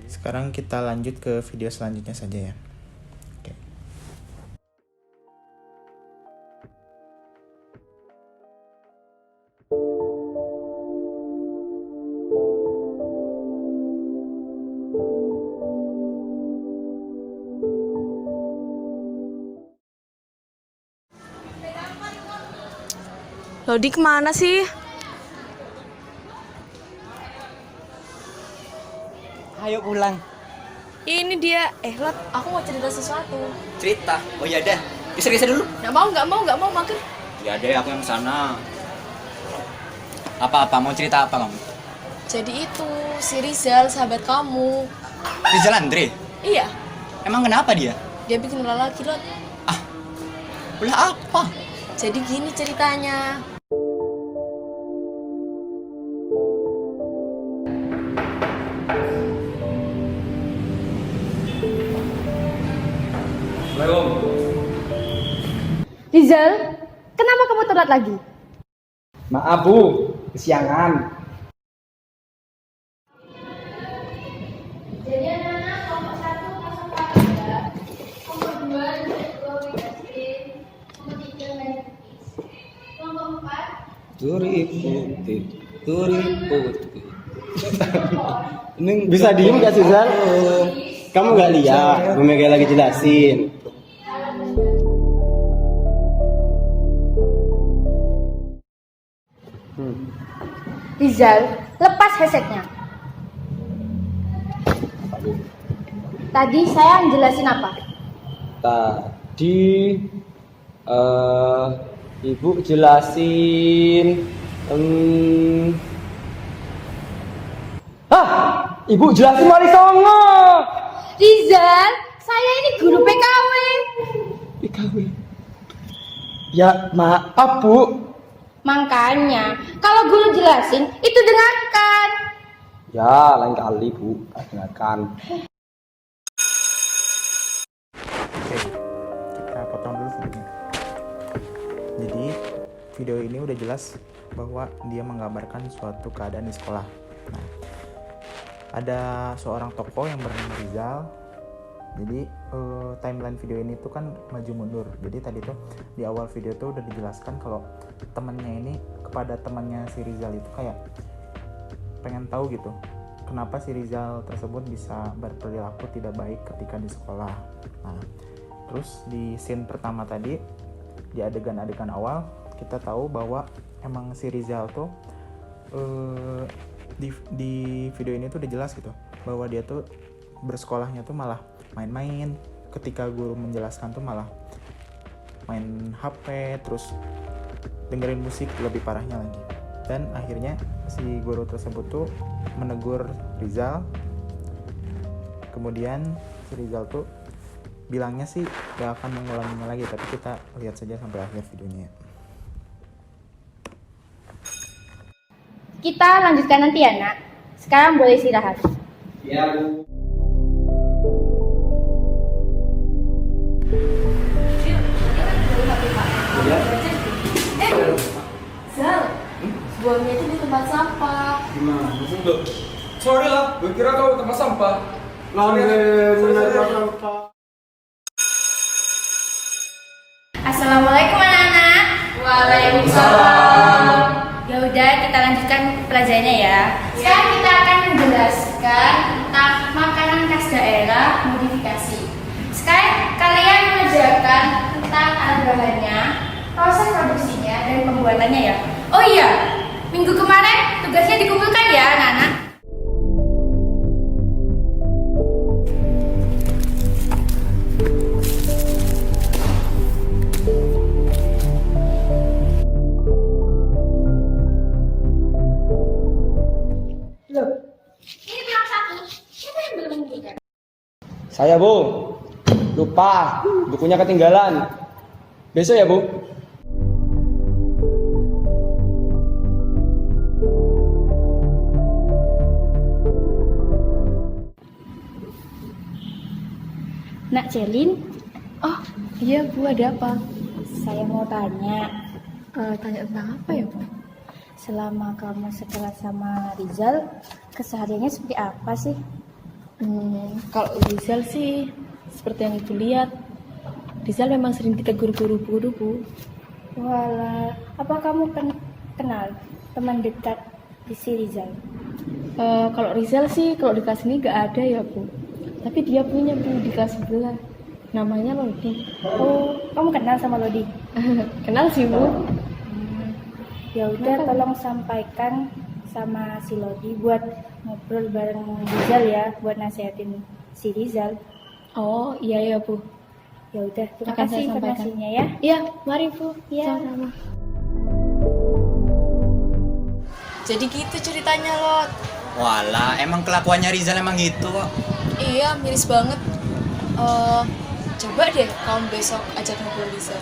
Sekarang kita lanjut ke video selanjutnya saja ya. Oke. Lodi kemana sih? Ayo pulang. Ini dia. Lot, aku mau cerita sesuatu. Cerita? Oh iya dah. Bisa dulu. Nggak mau makan. Ya deh, aku yang sana. Apa mau cerita apa kamu? Jadi itu si Rizal sahabat kamu. Rizal Andre? Iya. Emang kenapa dia? Dia bikin ulah lagi, Lot. Ulah apa? Jadi gini ceritanya. Rizal, kenapa kamu telat lagi? Maaf Bu, kesiangan. Jadi anak-anak kelompok 1 masuk pada kelompok 2 kelompok 3 kelompok 3 main kelompok 4 Turi putih. Ini bisa diem gak sih Zal? Kamu gak lihat, Bu Mega lagi jelasin. Rizal, lepas headsetnya. Tadi saya jelasin apa? Tadi Ibu jelasin Ibu jelasin Wali Songo. Rizal, saya ini guru PKW. PKW. Ya maaf Bu. Makanya, kalau guru jelasin, itu dengarkan. Ya lain kali Bu, dengarkan. Oke, kita potong dulu videonya. Jadi video ini udah jelas bahwa dia menggambarkan suatu keadaan di sekolah. Nah, ada seorang tokoh yang bernama Rizal. Jadi timeline video ini tuh kan maju mundur. Jadi tadi tuh di awal video tuh udah dijelaskan kalau temannya ini kepada temannya si Rizal itu kayak pengen tahu gitu, kenapa si Rizal tersebut bisa berperilaku tidak baik ketika di sekolah. Nah, terus di scene pertama tadi, di adegan-adegan awal kita tahu bahwa emang si Rizal tuh di video ini tuh udah jelas gitu bahwa dia tuh bersekolahnya tuh malah main-main, ketika guru menjelaskan tuh malah main HP, terus dengerin musik, lebih parahnya lagi. Dan akhirnya si guru tersebut tuh menegur Rizal. Kemudian si Rizal tuh bilangnya sih gak akan mengulanginya lagi, tapi kita lihat saja sampai akhir videonya. Kita lanjutkan nanti ya, Nak. Sekarang boleh istirahat. Iya Bu. Zal, buangnya itu di tempat sampah. Gimana sih? Sorry lah, gue kira kau tempat sampah. Assalamualaikum anak-anak. Waalaikumsalam. Ya udah, kita lanjutkan pelajarannya ya. Sekarang kita akan menjelaskan tentang makanan khas daerah modifikasi. Sekarang kalian mengerjakan tentang alat bahannya, proses produksinya, dan pembuatannya ya. Oh iya, minggu kemarin tugasnya dikumpulkan ya anak-anak. Loh, ini belum satu. Siapa yang belum mengumpulkan? Saya Bu. Lupa, bukunya ketinggalan. Besok ya Bu. Nak Celin, Oh, iya Bu, ada apa? saya mau tanya. Tanya tentang apa ya Bu? Selama kamu sekelas sama Rizal, kesehariannya seperti apa sih? Kalau Rizal sih, seperti yang Ibu lihat, Rizal memang sering ditegur guru-guru, Bu. Walah, apa kamu kenal teman dekat di si Rizal? Kalau Rizal sih, kalau di kelas ini nggak ada ya, Bu. Tapi dia punya, Bu, di kelas sebelah. Namanya Lodi. Oh, kamu kenal sama Lodi? Kenal sih, Bu. Ya udah, tolong sampaikan sama si Lodi buat ngobrol bareng Rizal ya, buat nasihatin si Rizal. Oh, iya ya, Bu. Ya udah, terima Akan kasih saya sampaikan. informasinya ya. Iya, mari, Bu. Iya. Sama-sama. Jadi gitu ceritanya, Lot. Walah, emang kelakuannya Rizal emang gitu kok. Iya, miris banget. Coba deh kamu besok ajak ngobrol Rizal.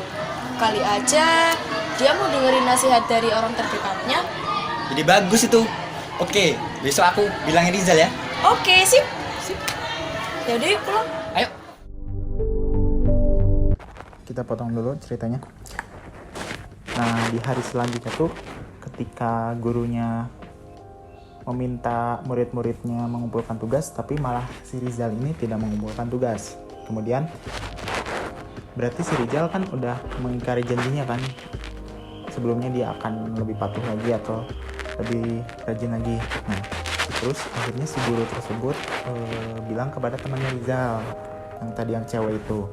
Kali aja dia mau dengerin nasihat dari orang terdekatnya. Jadi bagus itu. Oke, besok aku bilangin Rizal ya. Oke, sip. Yaudah yuk pulang. Ayo. Kita potong dulu ceritanya. Nah, di hari selanjutnya tuh ketika gurunya meminta murid-muridnya mengumpulkan tugas, tapi malah si Rizal ini tidak mengumpulkan tugas. Kemudian berarti si Rizal kan udah mengingkari janjinya kan, sebelumnya dia akan lebih patuh lagi atau lebih rajin lagi. Nah, terus akhirnya si guru tersebut bilang kepada temannya Rizal yang tadi yang cewek itu.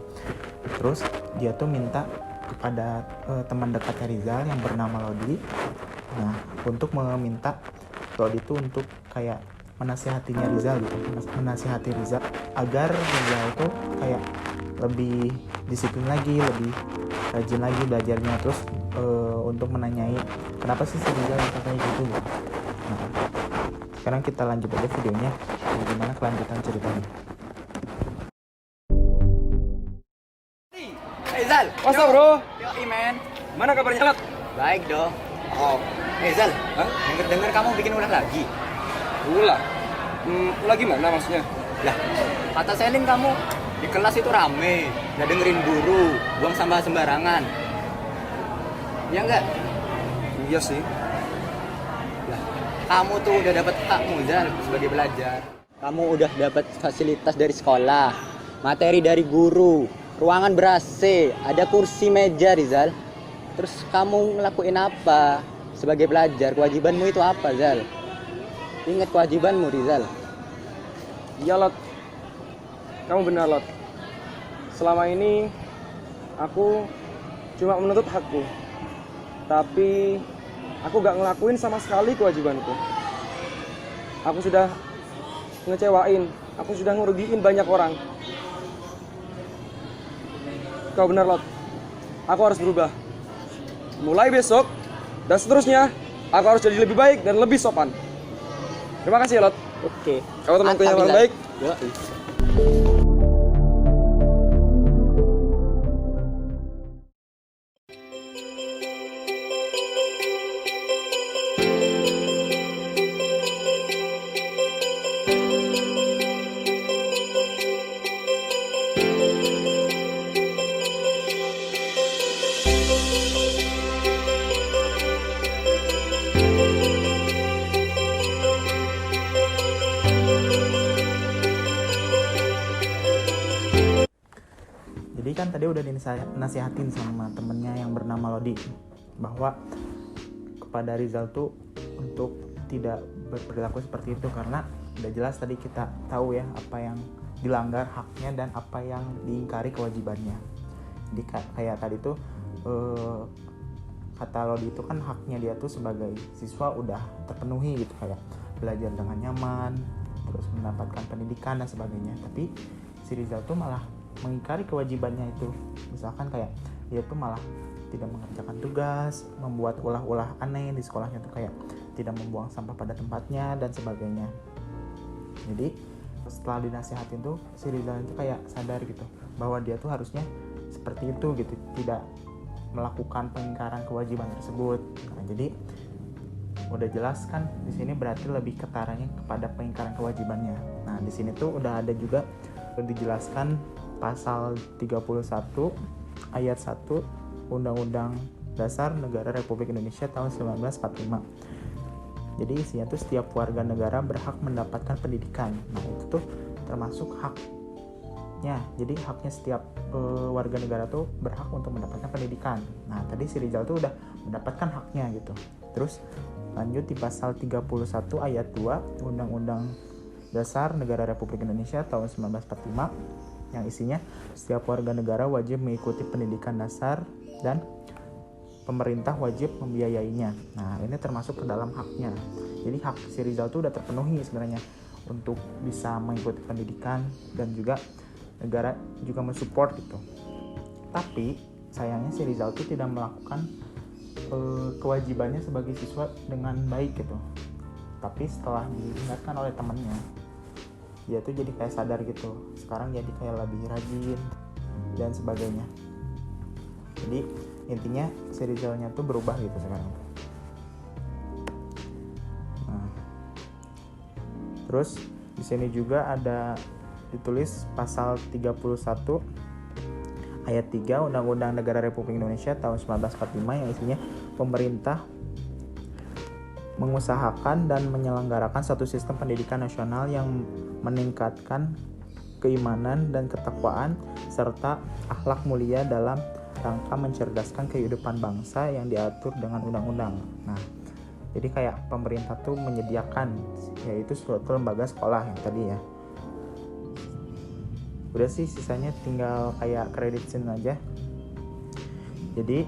Terus dia tuh minta kepada teman dekatnya Rizal yang bernama Lodi, nah, untuk meminta Lodi itu untuk kayak menasihatinya Rizal gitu, menasihati Rizal agar Rizal itu kayak lebih disiplin lagi, lebih rajin lagi belajarnya, terus untuk menanyai kenapa sih si Rizal yang kayak gitu. Nah, sekarang kita lanjut aja videonya, bagaimana kelanjutan ceritanya. Rizal, what's up bro? Yoi men. Mana kabarnya, Lot? Baik dong. Oh, Zal, denger-denger kamu bikin ulah lagi. Ulah? Ulah gimana maksudnya? Lah, kata Selin kamu di kelas itu rame, nggak dengerin guru, buang sampah sembarangan. Ya enggak? Iya sih. Lah, kamu tuh udah dapat hakmu, Zal, sebagai belajar. Kamu udah dapat fasilitas dari sekolah, materi dari guru, ruangan ber-AC, ada kursi meja, Rizal. Terus kamu ngelakuin apa sebagai pelajar? Kewajibanmu itu apa, Zal? Ingat kewajibanmu, Rizal. Iya, Lot. Kamu benar, Lot. Selama ini aku cuma menuntut hakku. Tapi aku gak ngelakuin sama sekali kewajibanku. Aku sudah ngecewain, aku sudah ngerugiin banyak orang. Kau benar, Lot. Aku harus berubah. Mulai besok dan seterusnya, aku harus jadi lebih baik dan lebih sopan. Terima kasih, Lot. Oke. Kau temanku yang paling baik. Yo. Jadi kan tadi udah dinasihatin sama temennya yang bernama Lodi bahwa kepada Rizal tuh untuk tidak berperilaku seperti itu, karena udah jelas tadi kita tahu ya apa yang dilanggar haknya dan apa yang diingkari kewajibannya. Jadi kayak tadi tuh kata Lodi itu kan haknya dia tuh sebagai siswa udah terpenuhi gitu, kayak belajar dengan nyaman, terus mendapatkan pendidikan dan sebagainya. Tapi si Rizal tuh malah mengingkari kewajibannya itu. Misalkan kayak dia tuh malah tidak mengerjakan tugas, membuat ulah-ulah aneh di sekolahnya tuh, kayak tidak membuang sampah pada tempatnya dan sebagainya. Jadi setelah dinasihatin tuh si Rizal itu kayak sadar gitu bahwa dia tuh harusnya seperti itu gitu, tidak melakukan pengingkaran kewajiban tersebut. Nah, jadi udah jelas kan di sini berarti lebih ketaranya kepada pengingkaran kewajibannya. Nah, di sini tuh udah ada juga dijelaskan pasal 31 ayat 1 Undang-Undang Dasar Negara Republik Indonesia tahun 1945. Jadi isinya tuh setiap warga negara berhak mendapatkan pendidikan. Nah, itu tuh termasuk haknya. Jadi haknya setiap warga negara tuh berhak untuk mendapatkan pendidikan. Nah, tadi si Rizal tuh udah mendapatkan haknya gitu. Terus lanjut di pasal 31 ayat 2 Undang-Undang Dasar Negara Republik Indonesia tahun 1945 yang isinya setiap warga negara wajib mengikuti pendidikan dasar dan pemerintah wajib membiayainya. Nah, ini termasuk ke dalam haknya. Jadi hak si Rizal itu udah terpenuhi sebenarnya untuk bisa mengikuti pendidikan, dan juga negara juga mensupport gitu. Tapi sayangnya si Rizal itu tidak melakukan kewajibannya sebagai siswa dengan baik gitu. Tapi setelah diingatkan oleh temannya, dia tuh jadi kayak sadar gitu. Sekarang jadi kayak lebih rajin dan sebagainya. Jadi intinya si Rizalnya tuh berubah gitu sekarang. Nah, terus di sini juga ada ditulis pasal 31 ayat 3 Undang-Undang Negara Republik Indonesia tahun 1945 yang isinya pemerintah mengusahakan dan menyelenggarakan satu sistem pendidikan nasional yang meningkatkan keimanan dan ketakwaan serta akhlak mulia dalam rangka mencerdaskan kehidupan bangsa yang diatur dengan undang-undang. Nah, jadi kayak pemerintah tuh menyediakan yaitu suatu lembaga sekolah yang tadi ya. Udah sih, sisanya tinggal kayak credit scene aja. Jadi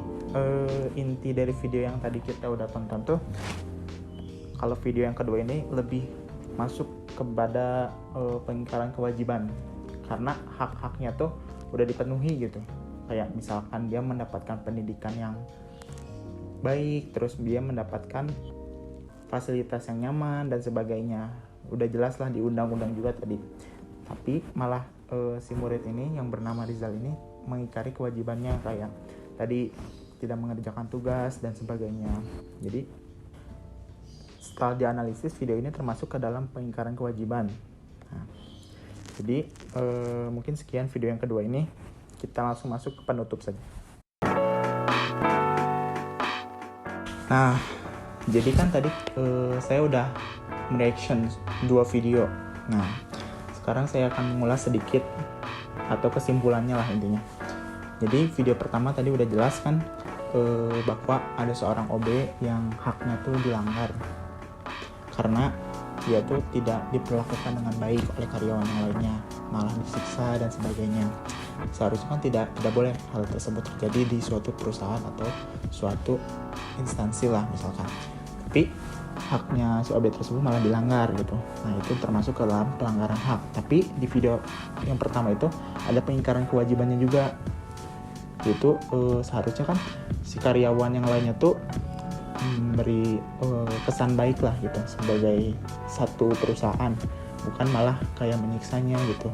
inti dari video yang tadi kita udah tonton tuh, kalau video yang kedua ini lebih masuk kepada pengingkaran kewajiban, karena hak-haknya tuh udah dipenuhi gitu. Kayak misalkan dia mendapatkan pendidikan yang baik, terus dia mendapatkan fasilitas yang nyaman dan sebagainya. Udah jelas lah di undang-undang juga tadi. Tapi malah si murid ini yang bernama Rizal ini mengingkari kewajibannya, kayak tadi tidak mengerjakan tugas dan sebagainya. Jadi setelah dianalisis, video ini termasuk ke dalam pengingkaran kewajiban. Nah, jadi mungkin sekian video yang kedua ini, kita langsung masuk ke penutup saja. Nah, jadi kan tadi saya udah mereaction 2 video. Nah, sekarang saya akan mengulas sedikit atau kesimpulannya lah intinya. Jadi video pertama tadi udah jelas kan bahwa ada seorang OB yang haknya tuh dilanggar karena dia tuh tidak diperlakukan dengan baik oleh karyawan yang lainnya, malah disiksa dan sebagainya. Seharusnya kan tidak boleh hal tersebut terjadi di suatu perusahaan atau suatu instansi lah misalkan. Tapi haknya si OB tersebut malah dilanggar gitu. Nah, itu termasuk ke dalam pelanggaran hak. Tapi di video yang pertama itu ada pengingkaran kewajibannya juga. Itu seharusnya kan si karyawan yang lainnya tuh memberi kesan baik lah gitu sebagai satu perusahaan, bukan malah kayak menyiksanya gitu.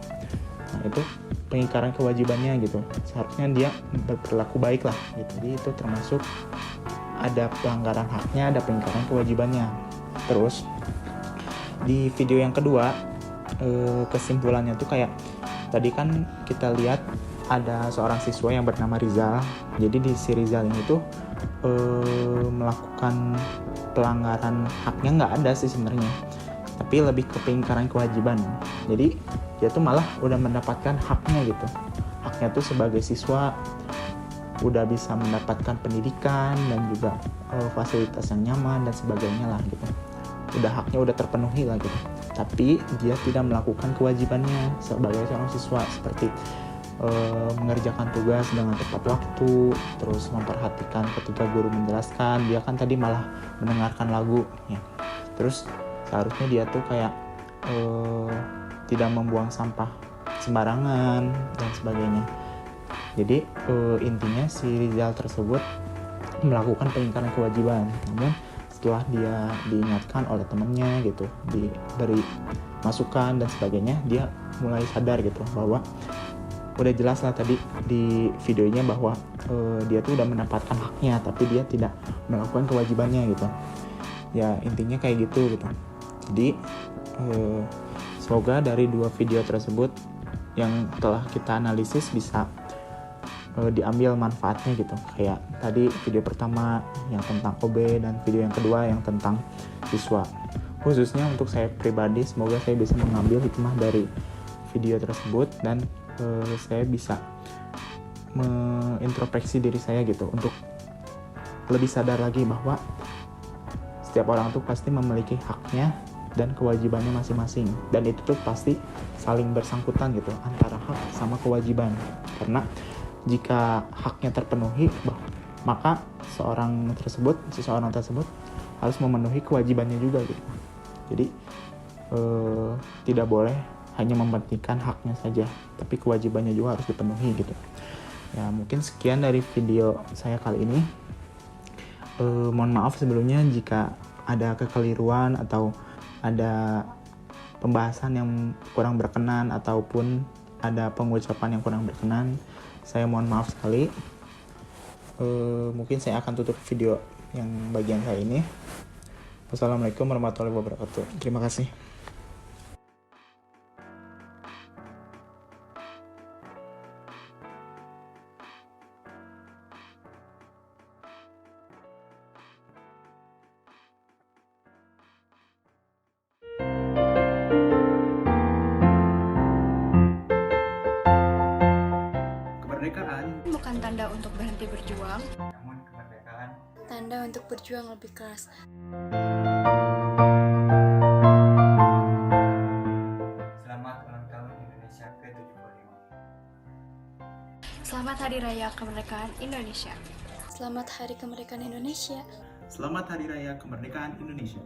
Nah, itu pengingkaran kewajibannya gitu. Seharusnya dia berperilaku baik lah gitu. Jadi itu termasuk ada pelanggaran haknya, ada pengingkaran kewajibannya. Terus di video yang kedua kesimpulannya tuh kayak tadi kan kita lihat ada seorang siswa yang bernama Rizal. Jadi di si Rizal ini tuh melakukan pelanggaran haknya nggak ada sih sebenarnya, tapi lebih ke pengingkaran kewajiban. Jadi dia tuh malah udah mendapatkan haknya gitu. Haknya tuh sebagai siswa udah bisa mendapatkan pendidikan dan juga fasilitas yang nyaman dan sebagainya lah gitu. Haknya udah terpenuhi lah gitu. Tapi dia tidak melakukan kewajibannya sebagai seorang siswa, seperti mengerjakan tugas dengan tepat waktu, terus memperhatikan ketika guru menjelaskan. Dia kan tadi malah mendengarkan lagu ya. Terus seharusnya dia tuh kayak tidak membuang sampah sembarangan dan sebagainya. Jadi intinya si Rizal tersebut melakukan pengingkaran kewajiban. Namun setelah dia diingatkan oleh temannya gitu, diberi masukan dan sebagainya, dia mulai sadar gitu bahwa udah jelas lah tadi di videonya bahwa dia tuh udah mendapatkan haknya, tapi dia tidak melakukan kewajibannya gitu. Ya intinya kayak gitu. Jadi semoga dari 2 video tersebut yang telah kita analisis bisa diambil manfaatnya gitu. Kayak tadi video pertama yang tentang OB dan video yang kedua yang tentang siswa. Khususnya untuk saya pribadi, semoga saya bisa mengambil hikmah dari video tersebut dan saya bisa mengintrospeksi diri saya gitu untuk lebih sadar lagi bahwa setiap orang tuh pasti memiliki haknya dan kewajibannya masing-masing, dan itu tuh pasti saling bersangkutan gitu antara hak sama kewajiban. Karena jika haknya terpenuhi, maka seseorang tersebut harus memenuhi kewajibannya juga gitu. Jadi tidak boleh hanya mementingkan haknya saja, tapi kewajibannya juga harus dipenuhi gitu. Ya mungkin sekian dari video saya kali ini. Mohon maaf sebelumnya jika ada kekeliruan atau ada pembahasan yang kurang berkenan ataupun ada pengucapan yang kurang berkenan. Saya mohon maaf sekali. Mungkin saya akan tutup video yang bagian saya ini. Wassalamualaikum warahmatullahi wabarakatuh. Terima kasih. Kemerdekaan bukan tanda untuk berhenti berjuang, namun kemerdekaan tanda untuk berjuang lebih keras. Selamat ulang tahun Indonesia ke-75. Selamat Hari Raya Kemerdekaan Indonesia. Selamat Hari Kemerdekaan Indonesia. Selamat Hari Raya Kemerdekaan Indonesia.